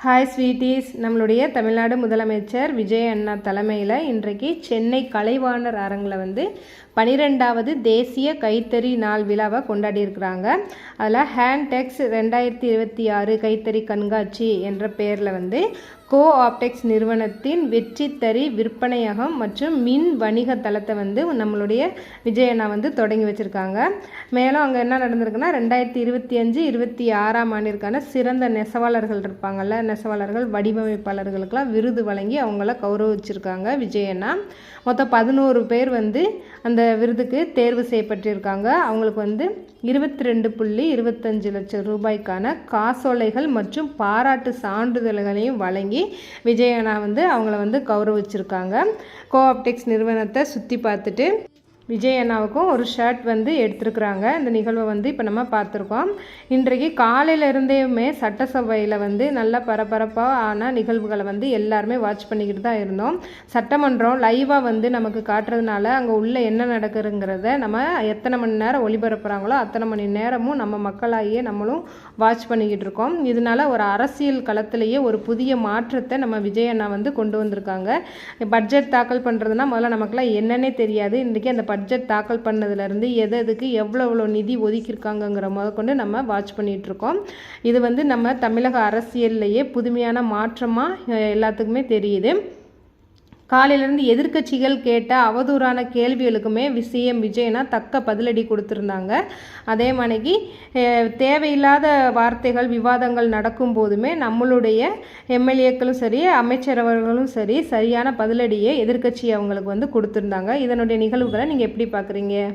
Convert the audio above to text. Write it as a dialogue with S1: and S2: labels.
S1: Hi sweeties. நம்மளுடைய தமிழ்நாடு முதலமைச்சர் விஜய் அண்ணா தலைமையில் இன்றைக்கு சென்னை கலைவாணர் அரங்கில் 12வது தேசிய கைத்தறி நாள் விழாவை கொண்டாடியிருக்கிறாங்க. அதில் ஹேண்ட்டெக்ஸ் 2026 கைத்தறி கண்காட்சி என்ற பேரில் கோ ஆப்டெக்ஸ் நிறுவனத்தின் வெற்றித்தறி விற்பனையகம் மற்றும் மின் வணிக தளத்தை நம்மளுடைய விஜய் அண்ணா தொடங்கி வச்சுருக்காங்க. மேலும் அங்கே என்ன நடந்திருக்குன்னா 2025-26 ஆண்டிற்கான சிறந்த நெசவாளர்கள் இருப்பாங்கள்ல, நெசவாளர்கள் வடிவமைப்பாளர்களுக்கெல்லாம் விருது வழங்கி அவங்கள கௌரவிச்சிருக்காங்க விஜய் அண்ணா. மொத்தம் 11 பேர் அந்த விருதுக்கு தேர்வு செய்யப்பட்டிருக்காங்க. அவங்களுக்கு 22.25 லட்சம் ரூபாய்க்கான காசோலைகள் மற்றும் பாராட்டு சான்றிதழ்களையும் வழங்கி விஜய் அண்ணா அவங்கள கௌரவிச்சிருக்காங்க. கோ ஆப்டெக்ஸ் நிறுவனத்தை சுற்றி பார்த்துட்டு விஜய் அண்ணாவுக்கும் ஒரு ஷர்ட் எடுத்துருக்குறாங்க. இந்த நிகழ்வை இப்போ நம்ம பார்த்துருக்கோம். இன்றைக்கு காலையிலேருந்தேயுமே சட்டசபையில் நல்ல பரபரப்பான நிகழ்வுகளை எல்லாருமே வாட்ச் பண்ணிக்கிட்டு தான் இருந்தோம். சட்டமன்றம் லைவாக நமக்கு காட்டுறதுனால அங்கே உள்ளே என்ன நடக்குதுங்கிறத நம்ம எத்தனை மணி நேரம் ஒளிபரப்புகிறாங்களோ அத்தனை மணி நேரமும் நம்ம மக்களாகியே நம்மளும் வாட்ச் பண்ணிக்கிட்டு இருக்கோம். இதனால ஒரு அரசியல் களத்திலேயே ஒரு புதிய மாற்றத்தை நம்ம விஜய் அண்ணா கொண்டு வந்திருக்காங்க. பட்ஜெட் தாக்கல் பண்ணுறதுனா முதல்ல நமக்குலாம் என்னன்னே தெரியாது. இன்றைக்கி அந்த பட்ஜெட் தாக்கல் பண்ணதுலேருந்து எதுக்கு எவ்வளோ நிதி ஒதுக்கியிருக்காங்கங்கிற முதற்கொண்டு நம்ம வாட்ச் பண்ணிகிட்ருக்கோம். இது நம்ம தமிழக அரசியல்லையே புதுமையான மாற்றமாக எல்லாத்துக்குமே தெரியுது. காலையிலேருந்து எதிர்க்கட்சிகள் கேட்ட அவதூறான கேள்விகளுக்குமே சிஎம் விஜய்னா தக்க பதிலடி கொடுத்துருந்தாங்க. அதே மாதிரி தேவையில்லாத வார்த்தைகள் விவாதங்கள் நடக்கும் போதுமே நம்மளுடைய எம்எல்ஏக்களும் சரி அமைச்சரவர்களும் சரி சரியான பதிலடியை எதிர்க்கட்சி அவங்களுக்கு கொடுத்துருந்தாங்க. இதனுடைய நிகழ்வுகளை நீங்கள் எப்படி பார்க்குறீங்க?